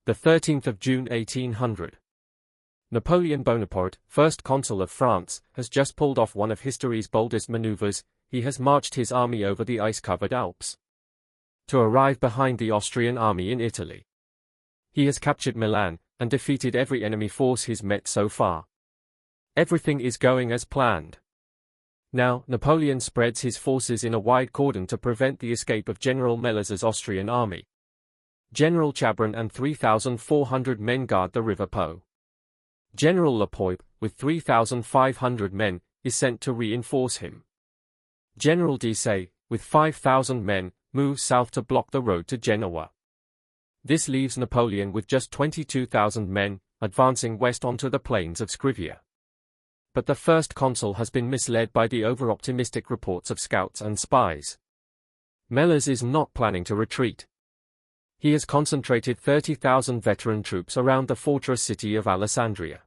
The 13th of June 1800. Napoleon Bonaparte, first consul of France, has just pulled off one of history's boldest maneuvers. He has marched his army over the ice-covered Alps to arrive behind the Austrian army in Italy. He has captured Milan and defeated every enemy force he's met so far. Everything is going as planned. Now, Napoleon spreads his forces in a wide cordon to prevent the escape of General Melles's Austrian army. General Chabron and 3,400 men guard the River Po. General Lepoip, with 3,500 men, is sent to reinforce him. General Desaix, with 5,000 men, moves south to block the road to Genoa. This leaves Napoleon with just 22,000 men, advancing west onto the plains of Scrivia. But the first consul has been misled by the over-optimistic reports of scouts and spies. Meles is not planning to retreat. He has concentrated 30,000 veteran troops around the fortress city of Alessandria.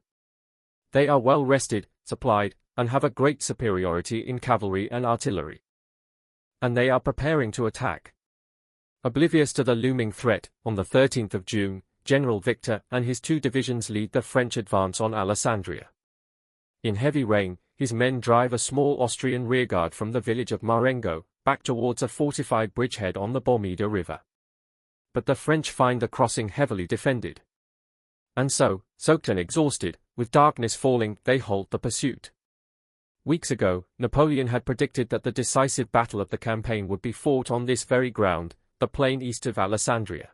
They are well rested, supplied, and have a great superiority in cavalry and artillery. And they are preparing to attack. Oblivious to the looming threat, on the 13th of June, General Victor and his 2 divisions lead the French advance on Alessandria. In heavy rain, his men drive a small Austrian rearguard from the village of Marengo, back towards a fortified bridgehead on the Bormida River. But the French find the crossing heavily defended. And so, soaked and exhausted, with darkness falling, they halt the pursuit. Weeks ago, Napoleon had predicted that the decisive battle of the campaign would be fought on this very ground, the plain east of Alessandria.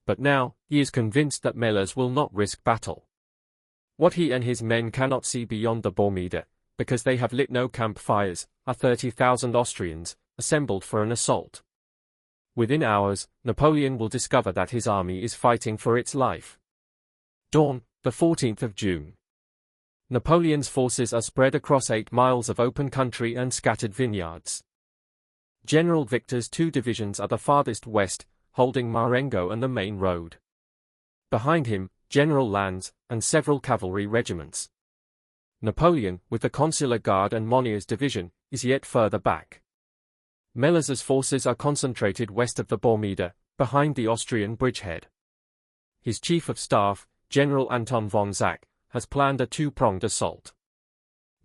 But now, he is convinced that Meles will not risk battle. What he and his men cannot see beyond the Bormida, because they have lit no campfires, are 30,000 Austrians, assembled for an assault. Within hours, Napoleon will discover that his army is fighting for its life. Dawn, the 14th of June. Napoleon's forces are spread across 8 miles of open country and scattered vineyards. General Victor's 2 divisions are the farthest west, holding Marengo and the main road. Behind him, General Lannes, and several cavalry regiments. Napoleon, with the Consular Guard and Monnier's division, is yet further back. Melles's forces are concentrated west of the Bormida, behind the Austrian bridgehead. His chief of staff, General Anton von Zach, has planned a 2-pronged assault.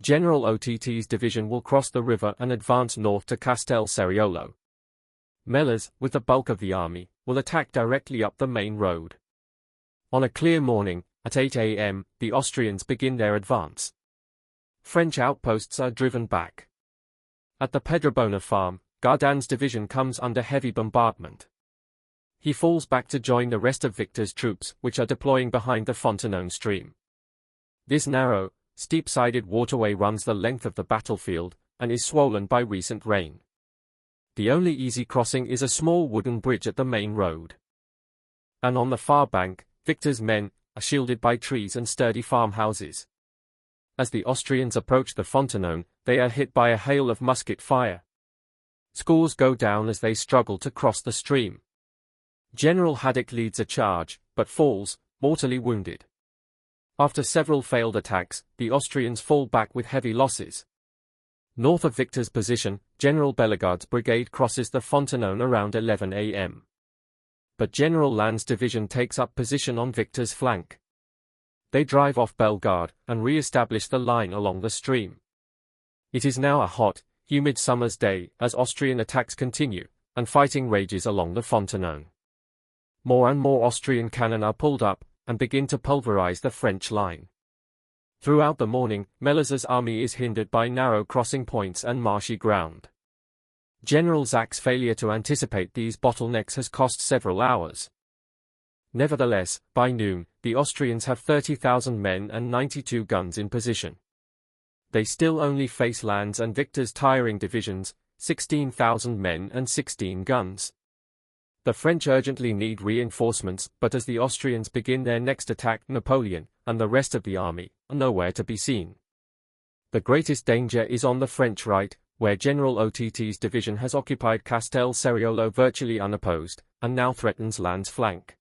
General Ott's division will cross the river and advance north to Castel Ceriolo. Meles, with the bulk of the army, will attack directly up the main road. On a clear morning, at 8 a.m., the Austrians begin their advance. French outposts are driven back. At the Pedrabona farm, Gardan's division comes under heavy bombardment. He falls back to join the rest of Victor's troops, which are deploying behind the Fontenone stream. This narrow, steep-sided waterway runs the length of the battlefield, and is swollen by recent rain. The only easy crossing is a small wooden bridge at the main road. And on the far bank, Victor's men are shielded by trees and sturdy farmhouses. As the Austrians approach the Fontenone, they are hit by a hail of musket fire. Scores go down as they struggle to cross the stream. General Haddock leads a charge, but falls, mortally wounded. After several failed attacks, the Austrians fall back with heavy losses. North of Victor's position, General Bellegarde's brigade crosses the Fontenone around 11 a.m. But General Lannes' division takes up position on Victor's flank. They drive off Bellegarde and re-establish the line along the stream. It is now a hot, humid summer's day as Austrian attacks continue, and fighting rages along the Fontenone. More and more Austrian cannon are pulled up, and begin to pulverize the French line. Throughout the morning, Melles's army is hindered by narrow crossing points and marshy ground. General Zach's failure to anticipate these bottlenecks has cost several hours. Nevertheless, by noon, the Austrians have 30,000 men and 92 guns in position. They still only face Lannes and Victor's tiring divisions, 16,000 men and 16 guns. The French urgently need reinforcements, but as the Austrians begin their next attack, Napoleon, and the rest of the army, are nowhere to be seen. The greatest danger is on the French right, where General Ott's division has occupied Castel Ceriolo virtually unopposed, and now threatens Lannes' flank.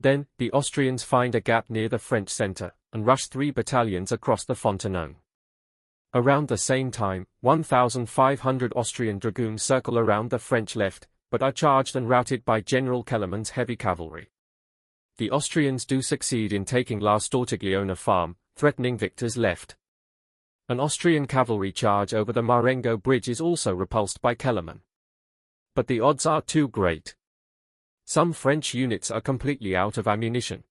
Then, the Austrians find a gap near the French center, and rush 3 battalions across the Fontenone. Around the same time, 1,500 Austrian dragoons circle around the French left, but are charged and routed by General Kellermann's heavy cavalry. The Austrians do succeed in taking La Stortigliona farm, threatening Victor's left. An Austrian cavalry charge over the Marengo bridge is also repulsed by Kellerman. But the odds are too great. Some French units are completely out of ammunition.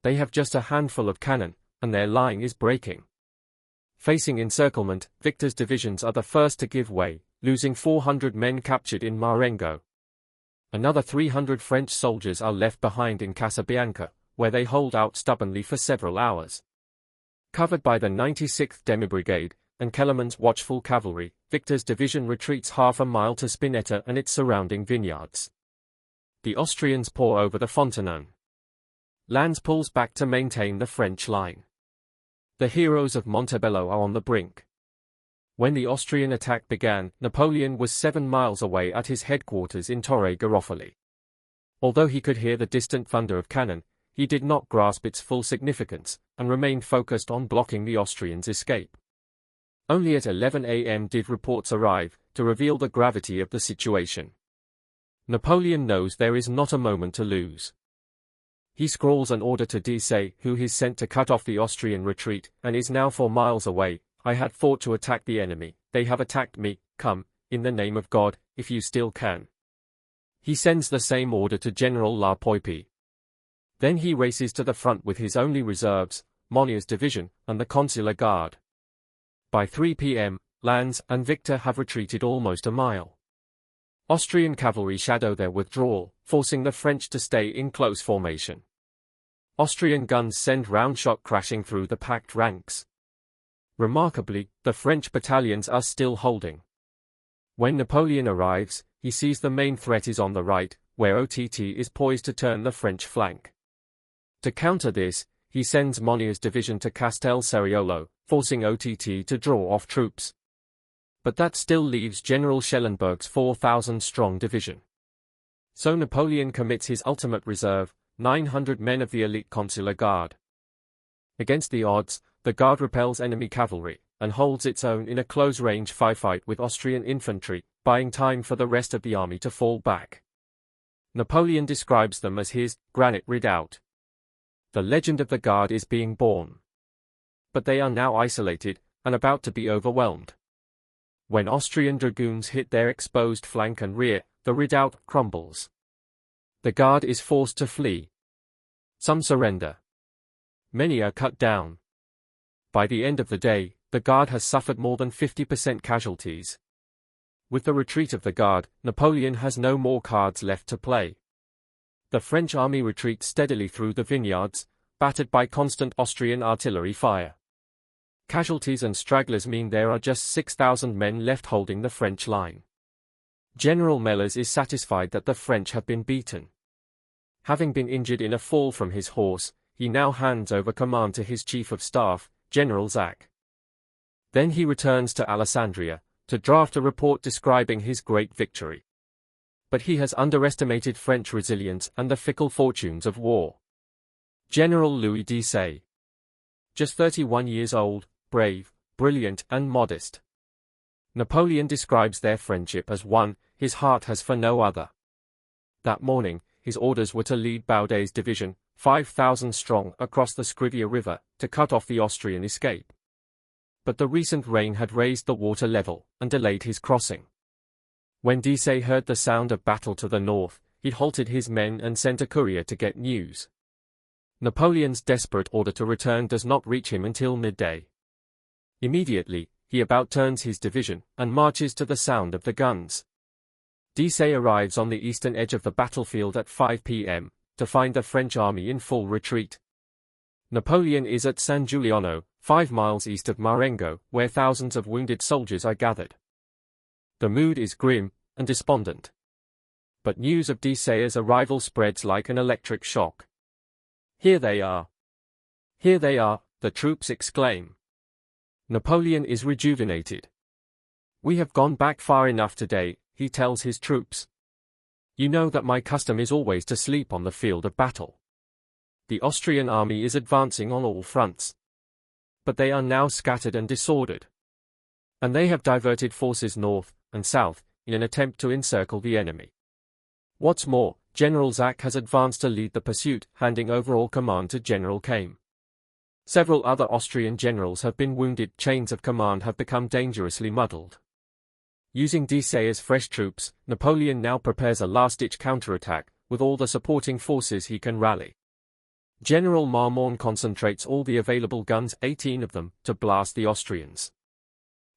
They have just a handful of cannon, and their line is breaking. Facing encirclement, Victor's divisions are the first to give way, losing 400 men captured in Marengo. Another 300 French soldiers are left behind in Casabianca, where they hold out stubbornly for several hours. Covered by the 96th Demi Brigade and Kellerman's watchful cavalry, Victor's division retreats half a mile to Spinetta and its surrounding vineyards. The Austrians pour over the Fontaine. Lannes pulls back to maintain the French line. The heroes of Montebello are on the brink. When the Austrian attack began, Napoleon was 7 miles away at his headquarters in Torre Garofoli. Although he could hear the distant thunder of cannon, he did not grasp its full significance, and remained focused on blocking the Austrians' escape. Only at 11 a.m. did reports arrive, to reveal the gravity of the situation. Napoleon knows there is not a moment to lose. He scrawls an order to Desaix, who is sent to cut off the Austrian retreat, and is now 4 miles away. I had thought to attack the enemy, they have attacked me, come, in the name of God, if you still can. He sends the same order to General La Poypie. Then he races to the front with his only reserves, Monnier's division, and the Consular Guard. By 3 p.m., Lannes and Victor have retreated almost a mile. Austrian cavalry shadow their withdrawal, forcing the French to stay in close formation. Austrian guns send round shot crashing through the packed ranks. Remarkably, the French battalions are still holding. When Napoleon arrives, he sees the main threat is on the right, where OTT is poised to turn the French flank. To counter this, he sends Monnier's division to Castel Ceriolo, forcing OTT to draw off troops. But that still leaves General Schellenberg's 4,000-strong division. So Napoleon commits his ultimate reserve, 900 men of the elite Consular Guard. Against the odds, the Guard repels enemy cavalry, and holds its own in a close-range firefight with Austrian infantry, buying time for the rest of the army to fall back. Napoleon describes them as his granite redoubt. The legend of the Guard is being born. But they are now isolated, and about to be overwhelmed. When Austrian dragoons hit their exposed flank and rear, the redoubt crumbles. The Guard is forced to flee. Some surrender. Many are cut down. By the end of the day, the Guard has suffered more than 50% casualties. With the retreat of the Guard, Napoleon has no more cards left to play. The French army retreats steadily through the vineyards, battered by constant Austrian artillery fire. Casualties and stragglers mean there are just 6,000 men left holding the French line. General Mellers is satisfied that the French have been beaten. Having been injured in a fall from his horse, he now hands over command to his chief of staff, General Zach. Then he returns to Alessandria, to draft a report describing his great victory. But he has underestimated French resilience and the fickle fortunes of war. General Louis Desaix. Just 31 years old, brave, brilliant, and modest. Napoleon describes their friendship as one his heart has for no other. That morning, his orders were to lead Baudet's division, 5,000 strong, across the Scrivia River, to cut off the Austrian escape. But the recent rain had raised the water level, and delayed his crossing. When Desaix heard the sound of battle to the north, he halted his men and sent a courier to get news. Napoleon's desperate order to return does not reach him until midday. Immediately, he about turns his division, and marches to the sound of the guns. Desaix arrives on the eastern edge of the battlefield at 5 p.m., to find the French army in full retreat. Napoleon is at San Giuliano, 5 miles east of Marengo, where thousands of wounded soldiers are gathered. The mood is grim and despondent. But news of Desaix's arrival spreads like an electric shock. Here they are! Here they are, the troops exclaim. Napoleon is rejuvenated. We have gone back far enough today, he tells his troops. You know that my custom is always to sleep on the field of battle. The Austrian army is advancing on all fronts. But they are now scattered and disordered. And they have diverted forces north and south, in an attempt to encircle the enemy. What's more, General Zach has advanced to lead the pursuit, handing overall command to General Kame. Several other Austrian generals have been wounded. Chains of command have become dangerously muddled. Using Desailly's fresh troops, Napoleon now prepares a last-ditch counterattack, with all the supporting forces he can rally. General Marmont concentrates all the available guns, 18 of them, to blast the Austrians.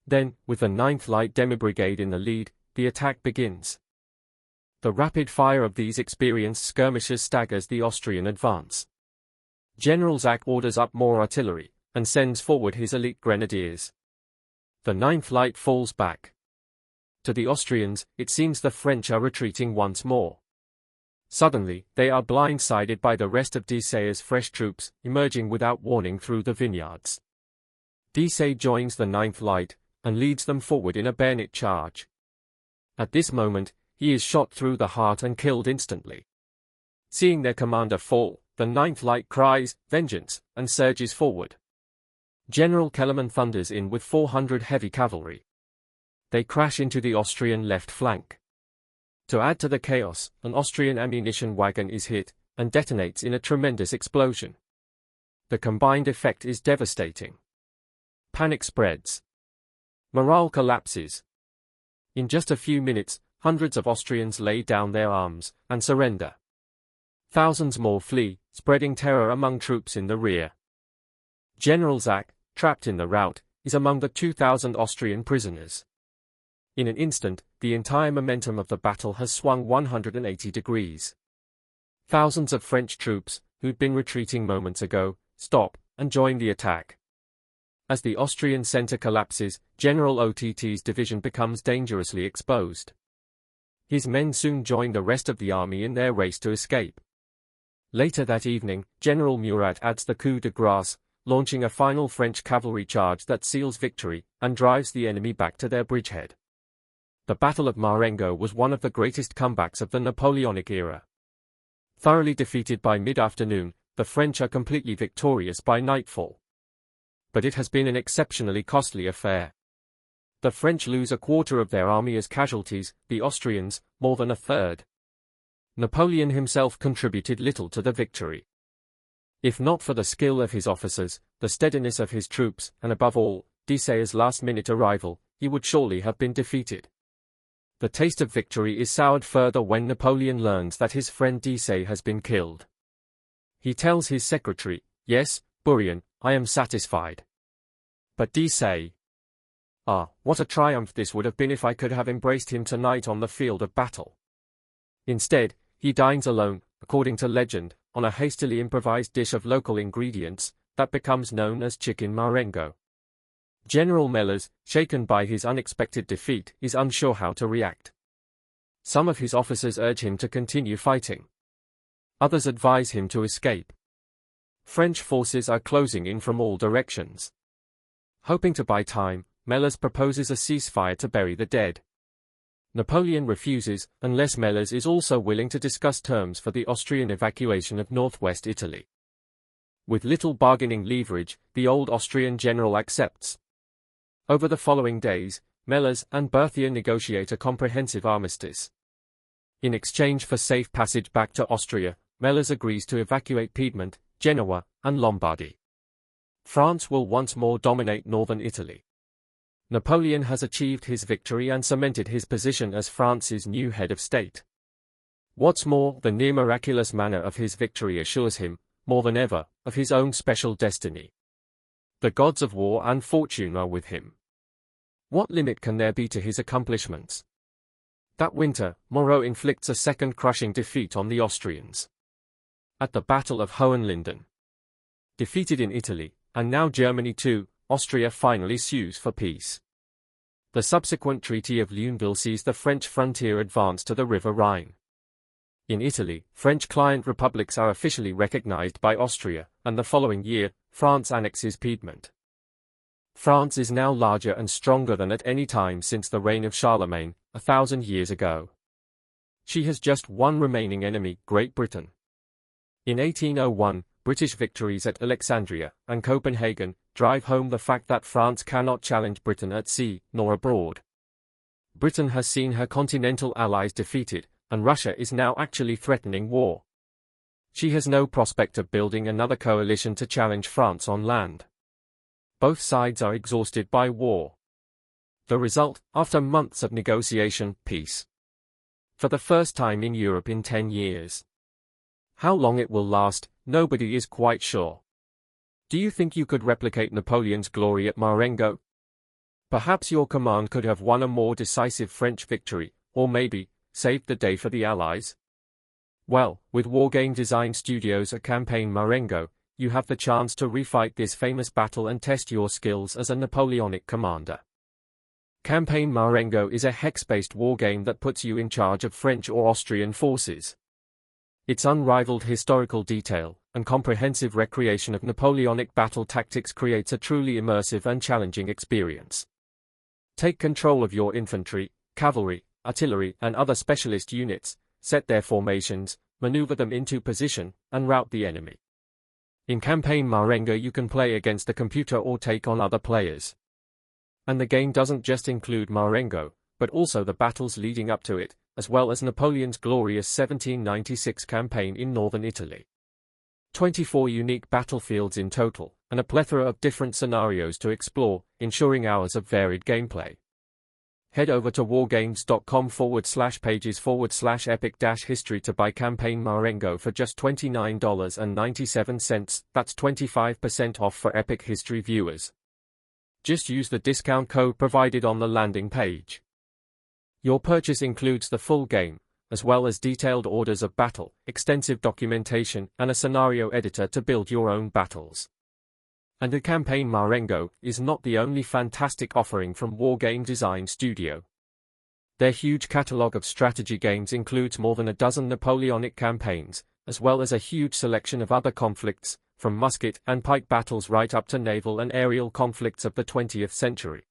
Then, with the 9th Light Demi Brigade in the lead, the attack begins. The rapid fire of these experienced skirmishers staggers the Austrian advance. General Zach orders up more artillery, and sends forward his elite grenadiers. The 9th Light falls back. To the Austrians, it seems the French are retreating once more. Suddenly, they are blindsided by the rest of Desailly's fresh troops, emerging without warning through the vineyards. Desailly joins the 9th Light, and leads them forward in a bayonet charge. At this moment, he is shot through the heart and killed instantly. Seeing their commander fall, the 9th Light cries, "Vengeance," and surges forward. General Kellerman thunders in with 400 heavy cavalry. They crash into the Austrian left flank. To add to the chaos, an Austrian ammunition wagon is hit, and detonates in a tremendous explosion. The combined effect is devastating. Panic spreads. Morale collapses. In just a few minutes, hundreds of Austrians lay down their arms, and surrender. Thousands more flee, spreading terror among troops in the rear. General Zach, trapped in the rout, is among the 2,000 Austrian prisoners. In an instant, the entire momentum of the battle has swung 180 degrees. Thousands of French troops, who'd been retreating moments ago, stop, and join the attack. As the Austrian center collapses, General Ott's division becomes dangerously exposed. His men soon join the rest of the army in their race to escape. Later that evening, General Murat adds the coup de grace, launching a final French cavalry charge that seals victory, and drives the enemy back to their bridgehead. The Battle of Marengo was one of the greatest comebacks of the Napoleonic era. Thoroughly defeated by mid-afternoon, the French are completely victorious by nightfall. But it has been an exceptionally costly affair. The French lose a quarter of their army as casualties, the Austrians, more than a third. Napoleon himself contributed little to the victory. If not for the skill of his officers, the steadiness of his troops, and above all, Desailly's last-minute arrival, he would surely have been defeated. The taste of victory is soured further when Napoleon learns that his friend Desailly has been killed. He tells his secretary, "Yes, Bourrienne, I am satisfied. But Desailly? Ah, what a triumph this would have been if I could have embraced him tonight on the field of battle." Instead, he dines alone, according to legend, on a hastily improvised dish of local ingredients, that becomes known as chicken marengo. General Mellers, shaken by his unexpected defeat, is unsure how to react. Some of his officers urge him to continue fighting. Others advise him to escape. French forces are closing in from all directions. Hoping to buy time, Mellers proposes a ceasefire to bury the dead. Napoleon refuses, unless Mellers is also willing to discuss terms for the Austrian evacuation of northwest Italy. With little bargaining leverage, the old Austrian general accepts. Over the following days, Mellers and Berthier negotiate a comprehensive armistice. In exchange for safe passage back to Austria, Mellers agrees to evacuate Piedmont, Genoa, and Lombardy. France will once more dominate northern Italy. Napoleon has achieved his victory and cemented his position as France's new head of state. What's more, the near-miraculous manner of his victory assures him, more than ever, of his own special destiny. The gods of war and fortune are with him. What limit can there be to his accomplishments? That winter, Moreau inflicts a second crushing defeat on the Austrians. At the Battle of Hohenlinden. Defeated in Italy, and now Germany too, Austria finally sues for peace. The subsequent Treaty of Luneville sees the French frontier advance to the River Rhine. In Italy, French client republics are officially recognized by Austria, and the following year, France annexes Piedmont. France is now larger and stronger than at any time since the reign of Charlemagne, 1,000 years ago. She has just one remaining enemy, Great Britain. In 1801, British victories at Alexandria and Copenhagen drive home the fact that France cannot challenge Britain at sea, nor abroad. Britain has seen her continental allies defeated, and Russia is now actually threatening war. She has no prospect of building another coalition to challenge France on land. Both sides are exhausted by war. The result, after months of negotiation, peace. For the first time in Europe in 10 years. How long it will last, nobody is quite sure. Do you think you could replicate Napoleon's glory at Marengo? Perhaps your command could have won a more decisive French victory, or maybe, saved the day for the Allies? Well, with Wargame Design Studios at Campaign Marengo, you have the chance to refight this famous battle and test your skills as a Napoleonic commander. Campaign Marengo is a hex-based wargame that puts you in charge of French or Austrian forces. Its unrivaled historical detail and comprehensive recreation of Napoleonic battle tactics creates a truly immersive and challenging experience. Take control of your infantry, cavalry, artillery, and other specialist units, set their formations, maneuver them into position, and rout the enemy. In Campaign Marengo you can play against the computer or take on other players. And the game doesn't just include Marengo, but also the battles leading up to it, as well as Napoleon's glorious 1796 campaign in northern Italy. 24 unique battlefields in total, and a plethora of different scenarios to explore, ensuring hours of varied gameplay. Head over to wargames.com/pages/epic-history to buy Campaign Marengo for just $29.97, that's 25% off for Epic History viewers. Just use the discount code provided on the landing page. Your purchase includes the full game, as well as detailed orders of battle, extensive documentation, and a scenario editor to build your own battles. And the Campaign Marengo is not the only fantastic offering from Wargame Design Studio. Their huge catalog of strategy games includes more than a dozen Napoleonic campaigns, as well as a huge selection of other conflicts, from musket and pike battles right up to naval and aerial conflicts of the 20th century.